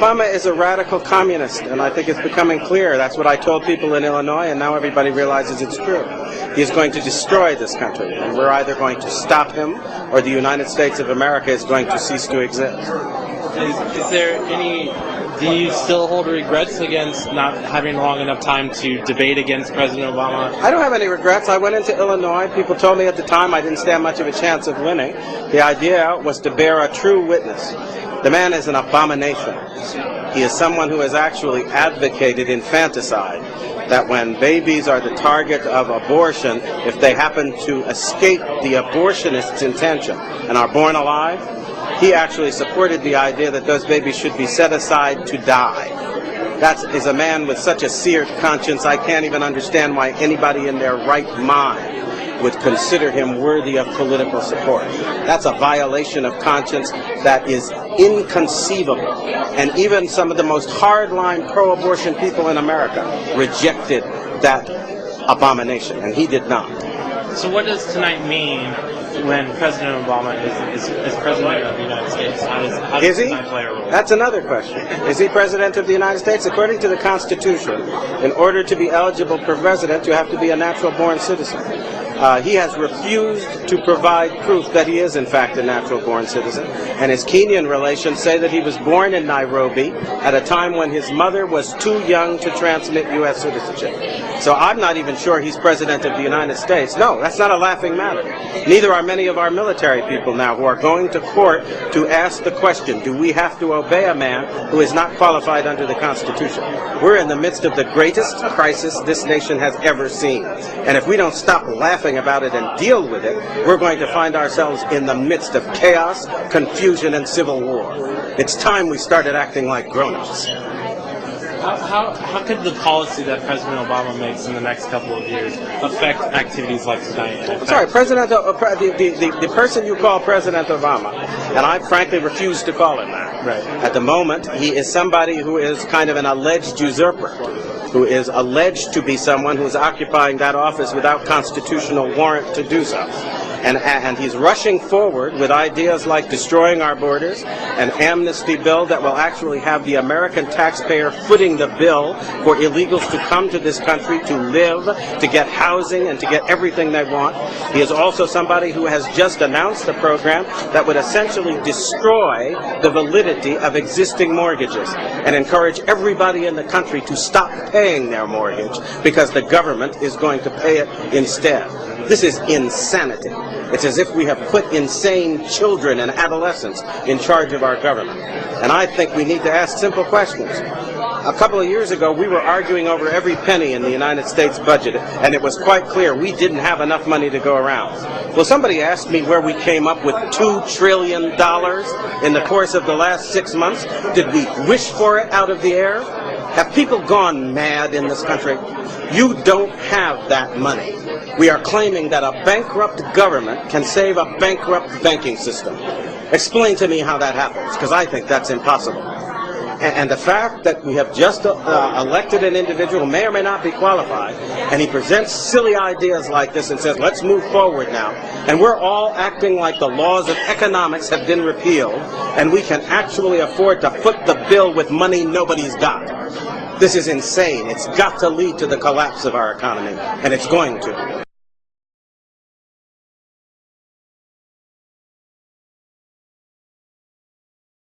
Obama is a radical communist, and I think it's becoming clear. That's what I told people in Illinois, and now everybody realizes it's true. He is going to destroy this country, and we're either going to stop him, or the United States of America is going to cease to exist. Is there any... Do you still hold regrets against not having long enough time to debate against President Obama? I don't have any regrets. I went into Illinois. People told me at the time I didn't stand much of a chance of winning. The idea was to bear a true witness. The man is an abomination. He is someone who has actually advocated infanticide, that when babies are the target of abortion, if they happen to escape the abortionist's intention and are born alive, he actually supported the idea that those babies should be set aside to die. That is a man with such a seared conscience, I can't even understand why anybody in their right mind would consider him worthy of political support. That's a violation of conscience that is inconceivable. And even some of the most hardline pro-abortion people in America rejected that abomination, and he did not. So what does tonight mean when President Obama is President of the United States? How does tonight play a role? That's another question. Is he President of the United States? According to the Constitution, in order to be eligible for president, you have to be a natural-born citizen. He has refused to provide proof that he is, in fact, a natural-born citizen. And his Kenyan relations say that he was born in Nairobi at a time when his mother was too young to transmit U.S. citizenship. So I'm not even sure he's President of the United States. No, that's not a laughing matter. Neither are many of our military people now who are going to court to ask the question, do we have to obey a man who is not qualified under the Constitution? We're in the midst of the greatest crisis this nation has ever seen. And if we don't stop laughing about it and deal with it, we're going to find ourselves in the midst of chaos, confusion, and civil war. It's time we started acting like grown-ups. How could the policy that President Obama makes in the next couple of years affect activities like tonight? Sorry, the person you call President Obama, and I frankly refuse to call him that. Right. At the moment, he is somebody who is kind of an alleged usurper, who is alleged to be someone who is occupying that office without constitutional warrant to do so. And he's rushing forward with ideas like destroying our borders, an amnesty bill that will actually have the American taxpayer footing the bill for illegals to come to this country to live, to get housing, and to get everything they want. He is also somebody who has just announced a program that would essentially destroy the validity of existing mortgages and encourage everybody in the country to stop paying their mortgage because the government is going to pay it instead. This is insanity. It's as if we have put insane children and adolescents in charge of our government. And I think we need to ask simple questions. A couple of years ago, we were arguing over every penny in the United States budget, and it was quite clear we didn't have enough money to go around. Well, somebody asked me where we came up with $2 trillion in the course of the last 6 months. Did we wish for it out of the air? Have people gone mad in this country? You don't have that money. We are claiming that a bankrupt government can save a bankrupt banking system. Explain to me how that happens, because I think that's impossible. And the fact that we have just elected an individual who may or may not be qualified, and he presents silly ideas like this and says, let's move forward now, and we're all acting like the laws of economics have been repealed, and we can actually afford to foot the bill with money nobody's got. This is insane. It's got to lead to the collapse of our economy, and it's going to.